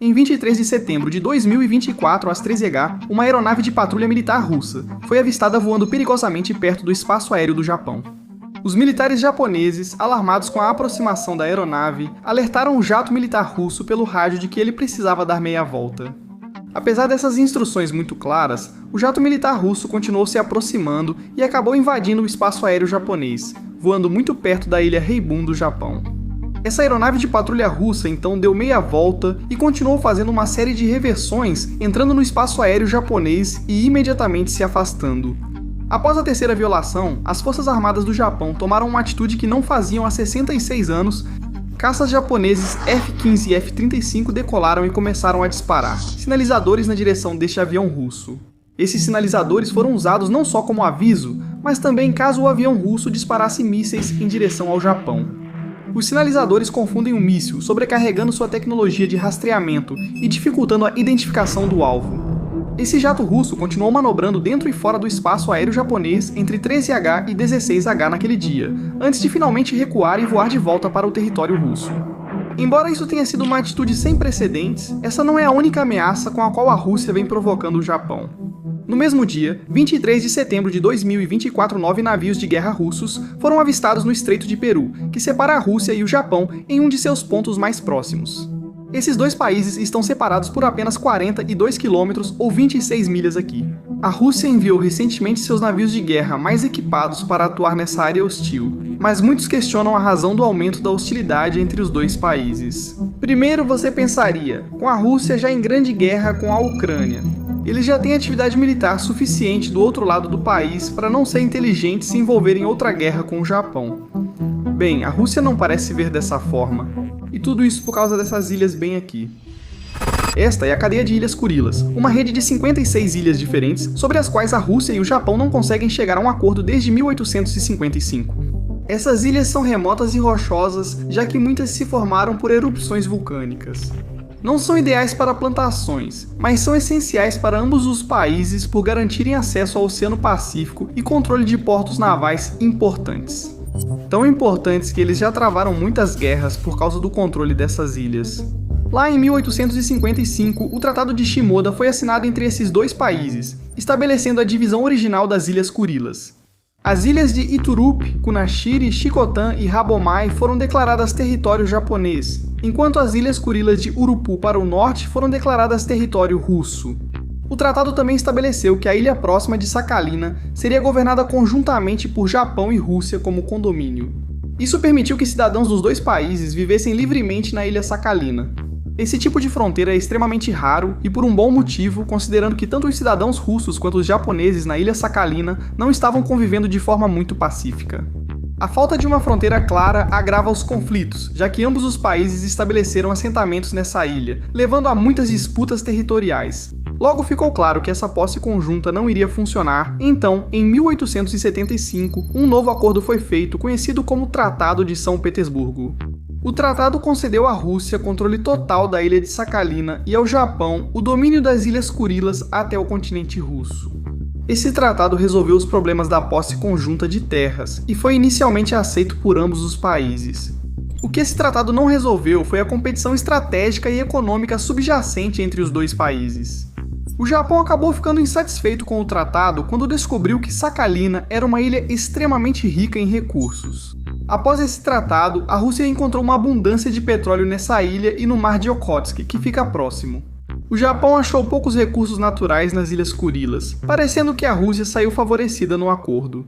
Em 23 de setembro de 2024, às 13h, uma aeronave de patrulha militar russa foi avistada voando perigosamente perto do espaço aéreo do Japão. Os militares japoneses, alarmados com a aproximação da aeronave, alertaram o jato militar russo pelo rádio de que ele precisava dar meia volta. Apesar dessas instruções muito claras, o jato militar russo continuou se aproximando e acabou invadindo o espaço aéreo japonês, voando muito perto da ilha Heibun do Japão. Essa aeronave de patrulha russa então deu meia volta e continuou fazendo uma série de reversões, entrando no espaço aéreo japonês e imediatamente se afastando. Após a terceira violação, as Forças Armadas do Japão tomaram uma atitude que não faziam há 66 anos. Caças japoneses F-15 e F-35 decolaram e começaram a disparar sinalizadores na direção deste avião russo. Esses sinalizadores foram usados não só como aviso, mas também caso o avião russo disparasse mísseis em direção ao Japão. Os sinalizadores confundem o míssil, sobrecarregando sua tecnologia de rastreamento e dificultando a identificação do alvo. Esse jato russo continuou manobrando dentro e fora do espaço aéreo japonês entre 13H e 16H naquele dia, antes de finalmente recuar e voar de volta para o território russo. Embora isso tenha sido uma atitude sem precedentes, essa não é a única ameaça com a qual a Rússia vem provocando o Japão. No mesmo dia, 23 de setembro de 2024, 9 navios de guerra russos foram avistados no Estreito de Peru, que separa a Rússia e o Japão em um de seus pontos mais próximos. Esses dois países estão separados por apenas 42 quilômetros ou 26 milhas aqui. A Rússia enviou recentemente seus navios de guerra mais equipados para atuar nessa área hostil, mas muitos questionam a razão do aumento da hostilidade entre os dois países. Primeiro você pensaria, com a Rússia já em grande guerra com a Ucrânia. Eles já têm atividade militar suficiente do outro lado do país para não ser inteligente se envolver em outra guerra com o Japão. Bem, a Rússia não parece ver dessa forma. E tudo isso por causa dessas ilhas bem aqui. Esta é a cadeia de Ilhas Kurilas, uma rede de 56 ilhas diferentes sobre as quais a Rússia e o Japão não conseguem chegar a um acordo desde 1855. Essas ilhas são remotas e rochosas, já que muitas se formaram por erupções vulcânicas. Não são ideais para plantações, mas são essenciais para ambos os países por garantirem acesso ao Oceano Pacífico e controle de portos navais importantes. Tão importantes que eles já travaram muitas guerras por causa do controle dessas ilhas. Lá em 1855, o Tratado de Shimoda foi assinado entre esses dois países, estabelecendo a divisão original das Ilhas Kurilas. As ilhas de Iturup, Kunashiri, Shikotan e Habomai foram declaradas território japonês, enquanto as Ilhas Kurilas de Urupu para o norte foram declaradas território russo. O tratado também estabeleceu que a ilha próxima de Sakhalina seria governada conjuntamente por Japão e Rússia como condomínio. Isso permitiu que cidadãos dos dois países vivessem livremente na ilha Sakhalina. Esse tipo de fronteira é extremamente raro e por um bom motivo, considerando que tanto os cidadãos russos quanto os japoneses na ilha Sakhalina não estavam convivendo de forma muito pacífica. A falta de uma fronteira clara agrava os conflitos, já que ambos os países estabeleceram assentamentos nessa ilha, levando a muitas disputas territoriais. Logo ficou claro que essa posse conjunta não iria funcionar, então, em 1875, um novo acordo foi feito, conhecido como Tratado de São Petersburgo. O tratado concedeu à Rússia controle total da ilha de Sakhalina e ao Japão o domínio das Ilhas Kurilas até o continente russo. Esse tratado resolveu os problemas da posse conjunta de terras e foi inicialmente aceito por ambos os países. O que esse tratado não resolveu foi a competição estratégica e econômica subjacente entre os dois países. O Japão acabou ficando insatisfeito com o tratado quando descobriu que Sakhalina era uma ilha extremamente rica em recursos. Após esse tratado, a Rússia encontrou uma abundância de petróleo nessa ilha e no mar de Okhotsk, que fica próximo. O Japão achou poucos recursos naturais nas Ilhas Kurilas, parecendo que a Rússia saiu favorecida no acordo.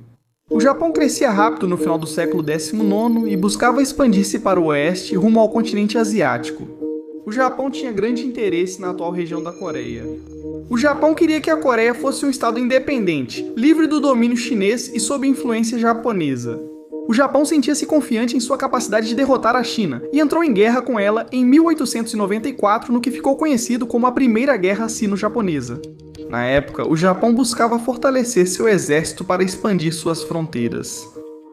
O Japão crescia rápido no final do século XIX e buscava expandir-se para o oeste rumo ao continente asiático. O Japão tinha grande interesse na atual região da Coreia. O Japão queria que a Coreia fosse um estado independente, livre do domínio chinês e sob influência japonesa. O Japão sentia-se confiante em sua capacidade de derrotar a China e entrou em guerra com ela em 1894 no que ficou conhecido como a Primeira Guerra Sino-Japonesa. Na época, o Japão buscava fortalecer seu exército para expandir suas fronteiras.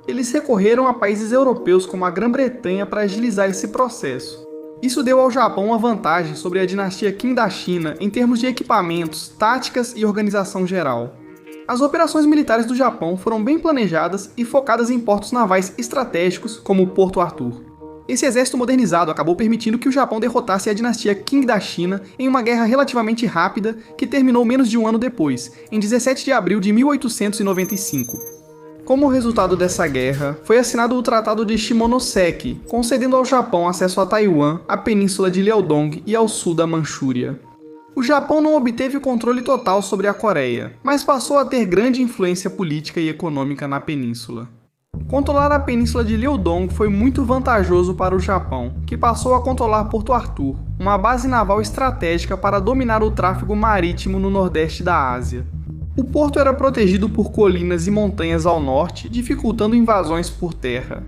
Eles recorreram a países europeus como a Grã-Bretanha para agilizar esse processo. Isso deu ao Japão uma vantagem sobre a dinastia Qing da China em termos de equipamentos, táticas e organização geral. As operações militares do Japão foram bem planejadas e focadas em portos navais estratégicos como o Porto Arthur. Esse exército modernizado acabou permitindo que o Japão derrotasse a dinastia Qing da China em uma guerra relativamente rápida que terminou menos de um ano depois, em 17 de abril de 1895. Como resultado dessa guerra, foi assinado o Tratado de Shimonoseki, concedendo ao Japão acesso a Taiwan, a península de Liaodong e ao sul da Manchúria. O Japão não obteve o controle total sobre a Coreia, mas passou a ter grande influência política e econômica na península. Controlar a península de Liaodong foi muito vantajoso para o Japão, que passou a controlar Porto Arthur, uma base naval estratégica para dominar o tráfego marítimo no nordeste da Ásia. O porto era protegido por colinas e montanhas ao norte, dificultando invasões por terra.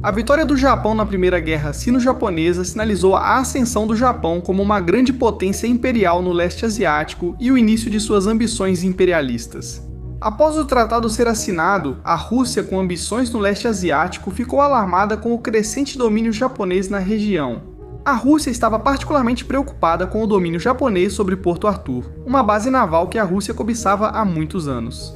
A vitória do Japão na Primeira Guerra Sino-Japonesa sinalizou a ascensão do Japão como uma grande potência imperial no leste asiático e o início de suas ambições imperialistas. Após o tratado ser assinado, a Rússia, com ambições no leste asiático, ficou alarmada com o crescente domínio japonês na região. A Rússia estava particularmente preocupada com o domínio japonês sobre Porto Arthur, uma base naval que a Rússia cobiçava há muitos anos.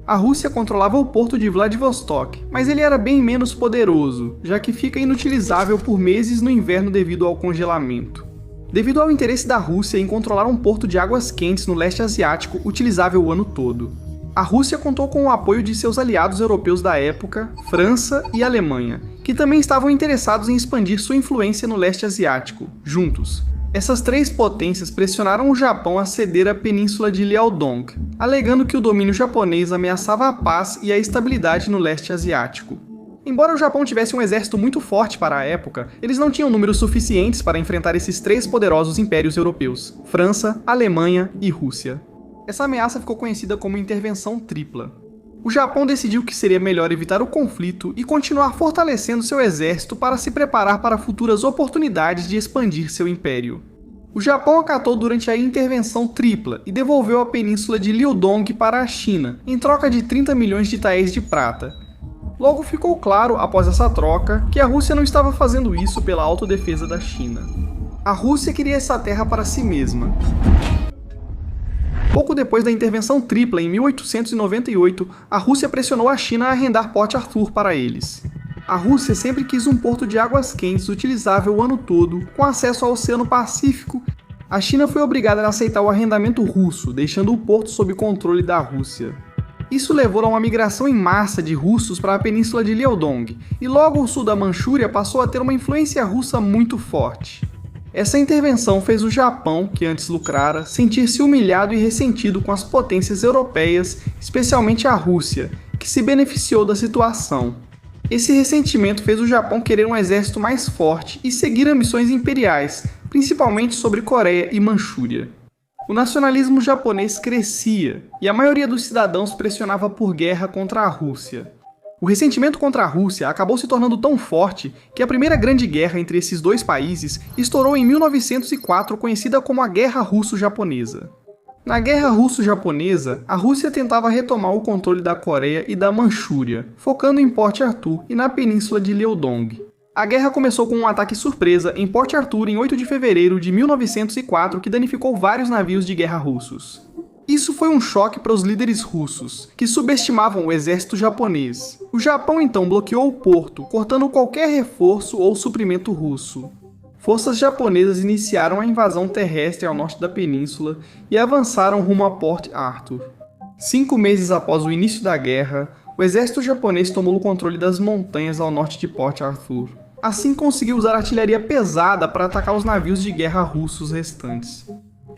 A Rússia controlava o porto de Vladivostok, mas ele era bem menos poderoso, já que fica inutilizável por meses no inverno devido ao congelamento. Devido ao interesse da Rússia em controlar um porto de águas quentes no leste asiático utilizável o ano todo, a Rússia contou com o apoio de seus aliados europeus da época, França e Alemanha, que também estavam interessados em expandir sua influência no leste asiático, juntos. Essas três potências pressionaram o Japão a ceder a península de Liaodong, alegando que o domínio japonês ameaçava a paz e a estabilidade no leste asiático. Embora o Japão tivesse um exército muito forte para a época, eles não tinham números suficientes para enfrentar esses três poderosos impérios europeus, França, Alemanha e Rússia. Essa ameaça ficou conhecida como Intervenção Tripla. O Japão decidiu que seria melhor evitar o conflito e continuar fortalecendo seu exército para se preparar para futuras oportunidades de expandir seu império. O Japão acatou durante a Intervenção Tripla e devolveu a península de Liaodong para a China, em troca de 30 milhões de taéis de prata. Logo ficou claro, após essa troca, que a Rússia não estava fazendo isso pela autodefesa da China. A Rússia queria essa terra para si mesma. Pouco depois da Intervenção Tripla, em 1898, a Rússia pressionou a China a arrendar Port Arthur para eles. A Rússia sempre quis um porto de águas quentes utilizável o ano todo, com acesso ao Oceano Pacífico. A China foi obrigada a aceitar o arrendamento russo, deixando o porto sob controle da Rússia. Isso levou a uma migração em massa de russos para a península de Liaodong, e logo o sul da Manchúria passou a ter uma influência russa muito forte. Essa intervenção fez o Japão, que antes lucrara, sentir-se humilhado e ressentido com as potências europeias, especialmente a Rússia, que se beneficiou da situação. Esse ressentimento fez o Japão querer um exército mais forte e seguir ambições imperiais, principalmente sobre Coreia e Manchúria. O nacionalismo japonês crescia, e a maioria dos cidadãos pressionava por guerra contra a Rússia. O ressentimento contra a Rússia acabou se tornando tão forte que a primeira grande guerra entre esses dois países estourou em 1904, conhecida como a Guerra Russo-Japonesa. Na Guerra Russo-Japonesa, a Rússia tentava retomar o controle da Coreia e da Manchúria, focando em Port Arthur e na península de Liaodong. A guerra começou com um ataque surpresa em Port Arthur em 8 de fevereiro de 1904 que danificou vários navios de guerra russos. Isso foi um choque para os líderes russos, que subestimavam o exército japonês. O Japão então bloqueou o porto, cortando qualquer reforço ou suprimento russo. Forças japonesas iniciaram a invasão terrestre ao norte da península e avançaram rumo a Port Arthur. 5 meses após o início da guerra, o exército japonês tomou o controle das montanhas ao norte de Port Arthur. Assim conseguiu usar artilharia pesada para atacar os navios de guerra russos restantes.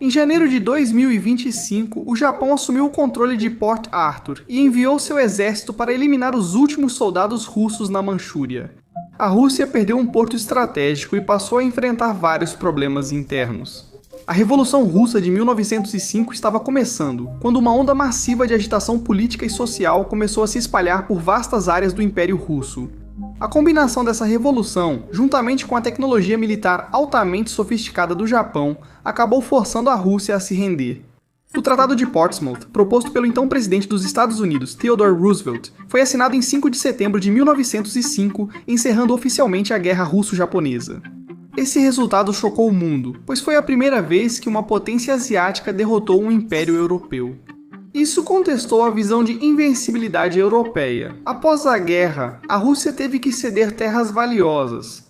Em janeiro de 2025, o Japão assumiu o controle de Port Arthur e enviou seu exército para eliminar os últimos soldados russos na Manchúria. A Rússia perdeu um porto estratégico e passou a enfrentar vários problemas internos. A Revolução Russa de 1905 estava começando, quando uma onda massiva de agitação política e social começou a se espalhar por vastas áreas do Império Russo. A combinação dessa revolução, juntamente com a tecnologia militar altamente sofisticada do Japão, acabou forçando a Rússia a se render. O Tratado de Portsmouth, proposto pelo então presidente dos Estados Unidos, Theodore Roosevelt, foi assinado em 5 de setembro de 1905, encerrando oficialmente a Guerra Russo-Japonesa. Esse resultado chocou o mundo, pois foi a primeira vez que uma potência asiática derrotou um império europeu. Isso contestou a visão de invencibilidade europeia. Após a guerra, a Rússia teve que ceder terras valiosas.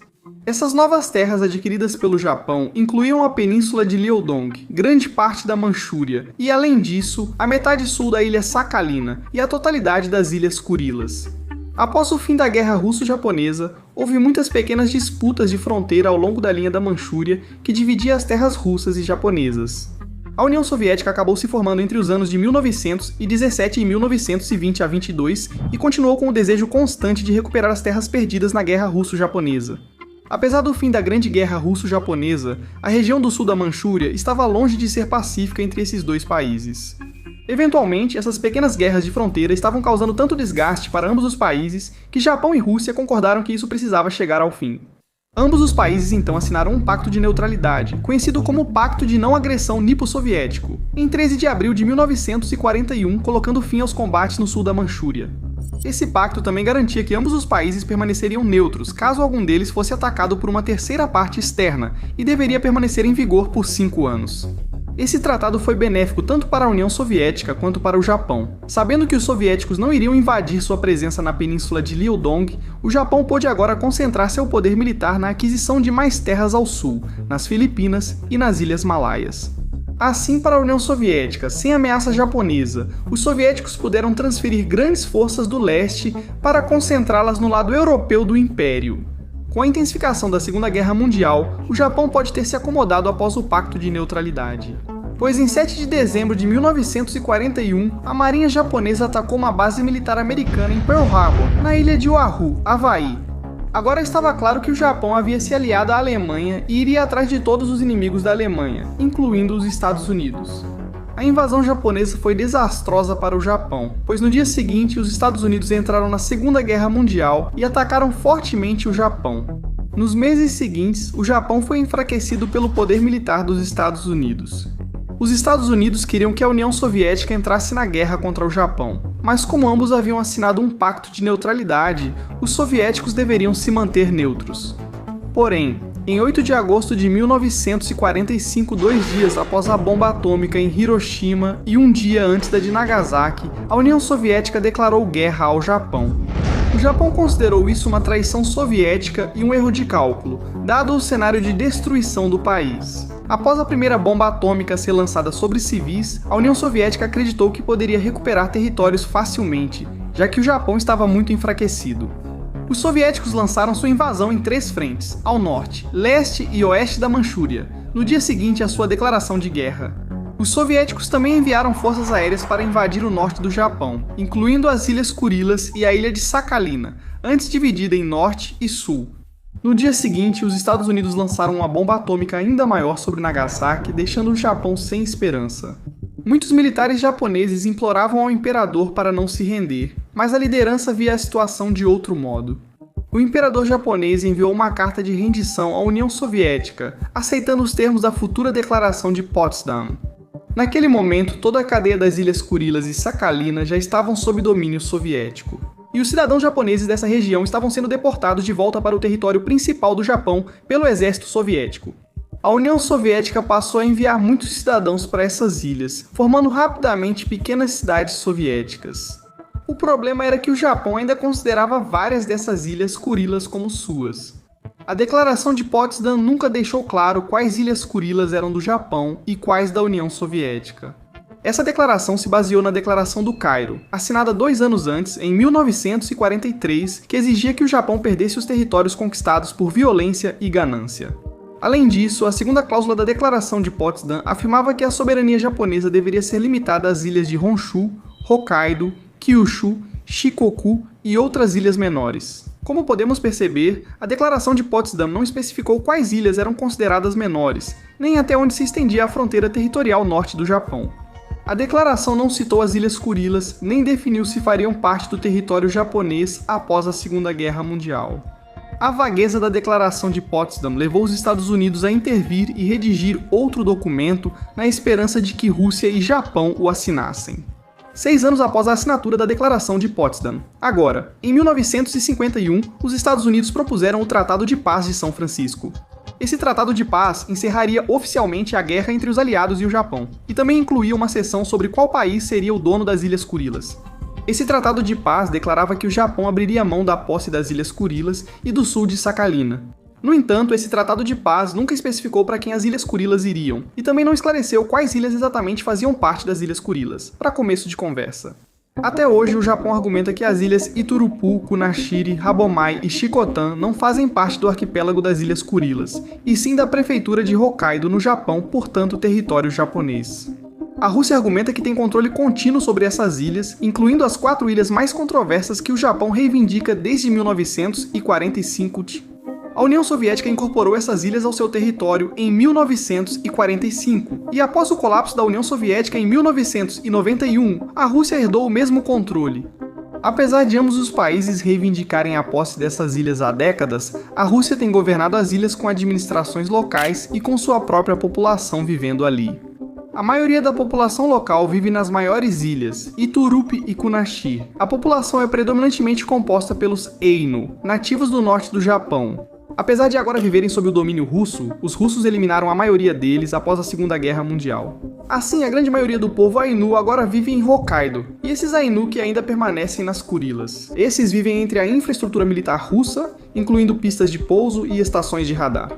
Essas novas terras adquiridas pelo Japão incluíam a península de Liaodong, grande parte da Manchúria, e além disso, a metade sul da ilha Sakhalina e a totalidade das ilhas Kurilas. Após o fim da Guerra Russo-Japonesa, houve muitas pequenas disputas de fronteira ao longo da linha da Manchúria que dividia as terras russas e japonesas. A União Soviética acabou se formando entre os anos de 1917 e 1920 a 22 e continuou com o desejo constante de recuperar as terras perdidas na Guerra Russo-Japonesa. Apesar do fim da Grande Guerra Russo-Japonesa, a região do sul da Manchúria estava longe de ser pacífica entre esses dois países. Eventualmente, essas pequenas guerras de fronteira estavam causando tanto desgaste para ambos os países que Japão e Rússia concordaram que isso precisava chegar ao fim. Ambos os países então assinaram um pacto de neutralidade, conhecido como Pacto de Não Agressão Nipo-Soviético, em 13 de abril de 1941, colocando fim aos combates no sul da Manchúria. Esse pacto também garantia que ambos os países permaneceriam neutros caso algum deles fosse atacado por uma terceira parte externa e deveria permanecer em vigor por 5 anos. Esse tratado foi benéfico tanto para a União Soviética quanto para o Japão. Sabendo que os soviéticos não iriam invadir sua presença na península de Liaodong, o Japão pôde agora concentrar seu poder militar na aquisição de mais terras ao sul, nas Filipinas e nas Ilhas Malaias. Assim, para a União Soviética, sem ameaça japonesa, os soviéticos puderam transferir grandes forças do leste para concentrá-las no lado europeu do Império. Com a intensificação da Segunda Guerra Mundial, o Japão pode ter se acomodado após o Pacto de Neutralidade. Pois em 7 de dezembro de 1941, a Marinha Japonesa atacou uma base militar americana em Pearl Harbor, na ilha de Oahu, Havaí. Agora estava claro que o Japão havia se aliado à Alemanha e iria atrás de todos os inimigos da Alemanha, incluindo os Estados Unidos. A invasão japonesa foi desastrosa para o Japão, pois no dia seguinte os Estados Unidos entraram na Segunda Guerra Mundial e atacaram fortemente o Japão. Nos meses seguintes, o Japão foi enfraquecido pelo poder militar dos Estados Unidos. Os Estados Unidos queriam que a União Soviética entrasse na guerra contra o Japão, mas como ambos haviam assinado um pacto de neutralidade, os soviéticos deveriam se manter neutros. Porém, em 8 de agosto de 1945, 2 dias após a bomba atômica em Hiroshima e um dia antes da de Nagasaki, a União Soviética declarou guerra ao Japão. O Japão considerou isso uma traição soviética e um erro de cálculo, dado o cenário de destruição do país. Após a primeira bomba atômica ser lançada sobre civis, a União Soviética acreditou que poderia recuperar territórios facilmente, já que o Japão estava muito enfraquecido. Os soviéticos lançaram sua invasão em 3 frentes, ao norte, leste e oeste da Manchúria, no dia seguinte à sua declaração de guerra. Os soviéticos também enviaram forças aéreas para invadir o norte do Japão, incluindo as Ilhas Kurilas e a ilha de Sakhalina, antes dividida em norte e sul. No dia seguinte, os Estados Unidos lançaram uma bomba atômica ainda maior sobre Nagasaki, deixando o Japão sem esperança. Muitos militares japoneses imploravam ao imperador para não se render, mas a liderança via a situação de outro modo. O imperador japonês enviou uma carta de rendição à União Soviética, aceitando os termos da futura Declaração de Potsdam. Naquele momento, toda a cadeia das Ilhas Kurilas e Sakhalina já estavam sob domínio soviético, e os cidadãos japoneses dessa região estavam sendo deportados de volta para o território principal do Japão pelo exército soviético. A União Soviética passou a enviar muitos cidadãos para essas ilhas, formando rapidamente pequenas cidades soviéticas. O problema era que o Japão ainda considerava várias dessas ilhas Kurilas como suas. A Declaração de Potsdam nunca deixou claro quais ilhas Kurilas eram do Japão e quais da União Soviética. Essa declaração se baseou na Declaração do Cairo, assinada 2 anos antes, em 1943, que exigia que o Japão perdesse os territórios conquistados por violência e ganância. Além disso, a segunda cláusula da Declaração de Potsdam afirmava que a soberania japonesa deveria ser limitada às ilhas de Honshu, Hokkaido, Kyushu, Shikoku e outras ilhas menores. Como podemos perceber, a Declaração de Potsdam não especificou quais ilhas eram consideradas menores, nem até onde se estendia a fronteira territorial norte do Japão. A declaração não citou as Ilhas Kurilas, nem definiu se fariam parte do território japonês após a Segunda Guerra Mundial. A vagueza da Declaração de Potsdam levou os Estados Unidos a intervir e redigir outro documento na esperança de que Rússia e Japão o assinassem. 6 anos após a assinatura da Declaração de Potsdam. Agora, em 1951, os Estados Unidos propuseram o Tratado de Paz de São Francisco. Esse tratado de paz encerraria oficialmente a guerra entre os aliados e o Japão, e também incluía uma seção sobre qual país seria o dono das Ilhas Kurilas. Esse tratado de paz declarava que o Japão abriria mão da posse das Ilhas Kurilas e do sul de Sakhalina. No entanto, esse tratado de paz nunca especificou para quem as Ilhas Kurilas iriam, e também não esclareceu quais ilhas exatamente faziam parte das Ilhas Kurilas, para começo de conversa. Até hoje, o Japão argumenta que as ilhas Iturupu, Kunashiri, Habomai e Shikotan não fazem parte do arquipélago das Ilhas Kurilas, e sim da prefeitura de Hokkaido, no Japão, portanto território japonês. A Rússia argumenta que tem controle contínuo sobre essas ilhas, incluindo as 4 ilhas mais controversas que o Japão reivindica desde 1945. A União Soviética incorporou essas ilhas ao seu território em 1945, e após o colapso da União Soviética em 1991, a Rússia herdou o mesmo controle. Apesar de ambos os países reivindicarem a posse dessas ilhas há décadas, a Rússia tem governado as ilhas com administrações locais e com sua própria população vivendo ali. A maioria da população local vive nas maiores ilhas, Iturup e Kunashir. A população é predominantemente composta pelos Ainu, nativos do norte do Japão. Apesar de agora viverem sob o domínio russo, os russos eliminaram a maioria deles após a Segunda Guerra Mundial. Assim, a grande maioria do povo Ainu agora vive em Hokkaido, e esses Ainu que ainda permanecem nas Kurilas. Esses vivem entre a infraestrutura militar russa, incluindo pistas de pouso e estações de radar.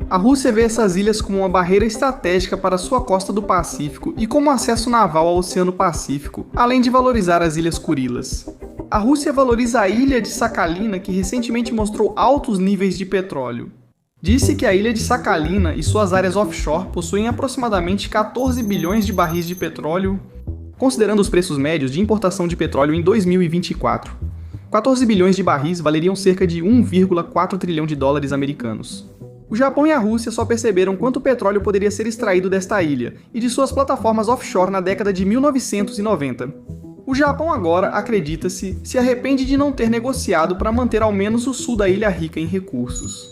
A Rússia vê essas ilhas como uma barreira estratégica para sua costa do Pacífico e como acesso naval ao Oceano Pacífico, além de valorizar as Ilhas Kurilas. A Rússia valoriza a ilha de Sakhalina, que recentemente mostrou altos níveis de petróleo. Disse que a ilha de Sakhalina e suas áreas offshore possuem aproximadamente 14 bilhões de barris de petróleo, considerando os preços médios de importação de petróleo em 2024. 14 bilhões de barris valeriam cerca de 1,4 trilhão de dólares americanos. O Japão e a Rússia só perceberam quanto petróleo poderia ser extraído desta ilha e de suas plataformas offshore na década de 1990. O Japão agora, acredita-se, se arrepende de não ter negociado para manter ao menos o sul da ilha rica em recursos.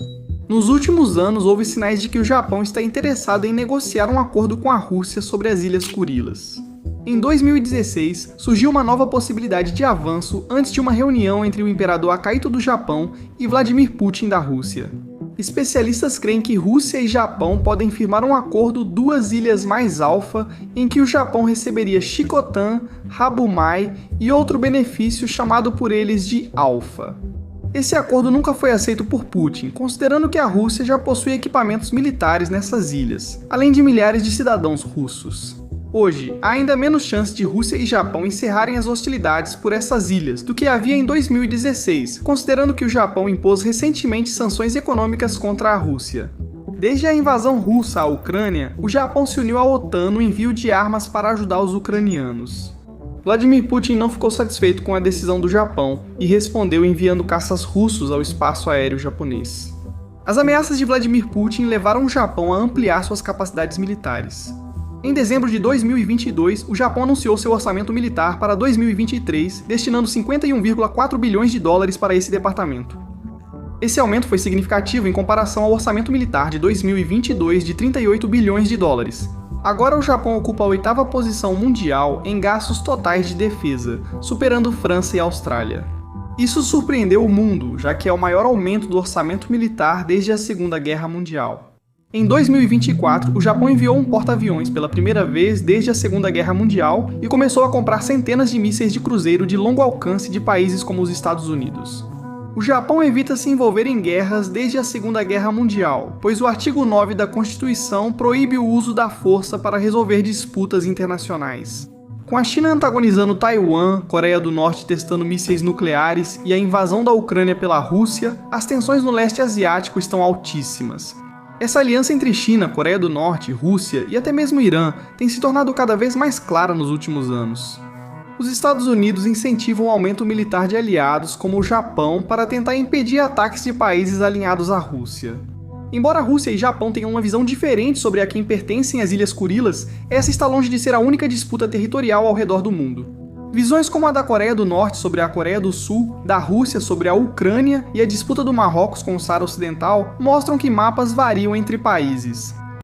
Nos últimos anos, houve sinais de que o Japão está interessado em negociar um acordo com a Rússia sobre as Ilhas Kurilas. Em 2016, surgiu uma nova possibilidade de avanço antes de uma reunião entre o imperador Akihito do Japão e Vladimir Putin da Rússia. Especialistas creem que Rússia e Japão podem firmar um acordo Duas Ilhas mais Alfa, em que o Japão receberia Shikotan, Habumai e outro benefício chamado por eles de Alfa. Esse acordo nunca foi aceito por Putin, considerando que a Rússia já possui equipamentos militares nessas ilhas, além de milhares de cidadãos russos. Hoje, há ainda menos chance de Rússia e Japão encerrarem as hostilidades por essas ilhas do que havia em 2016, considerando que o Japão impôs recentemente sanções econômicas contra a Rússia. Desde a invasão russa à Ucrânia, o Japão se uniu à OTAN no envio de armas para ajudar os ucranianos. Vladimir Putin não ficou satisfeito com a decisão do Japão e respondeu enviando caças russos ao espaço aéreo japonês. As ameaças de Vladimir Putin levaram o Japão a ampliar suas capacidades militares. Em dezembro de 2022, o Japão anunciou seu orçamento militar para 2023, destinando 51,4 bilhões de dólares para esse departamento. Esse aumento foi significativo em comparação ao orçamento militar de 2022 de 38 bilhões de dólares. Agora o Japão ocupa a 8ª posição mundial em gastos totais de defesa, superando França e Austrália. Isso surpreendeu o mundo, já que é o maior aumento do orçamento militar desde a Segunda Guerra Mundial. Em 2024, o Japão enviou um porta-aviões pela primeira vez desde a Segunda Guerra Mundial e começou a comprar centenas de mísseis de cruzeiro de longo alcance de países como os Estados Unidos. O Japão evita se envolver em guerras desde a Segunda Guerra Mundial, pois o artigo 9 da Constituição proíbe o uso da força para resolver disputas internacionais. Com a China antagonizando Taiwan, Coreia do Norte testando mísseis nucleares e a invasão da Ucrânia pela Rússia, as tensões no leste asiático estão altíssimas. Essa aliança entre China, Coreia do Norte, Rússia e até mesmo Irã tem se tornado cada vez mais clara nos últimos anos. Os Estados Unidos incentivam o aumento militar de aliados como o Japão para tentar impedir ataques de países alinhados à Rússia. Embora a Rússia e Japão tenham uma visão diferente sobre a quem pertencem as Ilhas Kurilas, essa está longe de ser a única disputa territorial ao redor do mundo. Visões como a da Coreia do Norte sobre a Coreia do Sul, da Rússia sobre a Ucrânia e a disputa do Marrocos com o Saara Ocidental mostram que mapas variam entre países.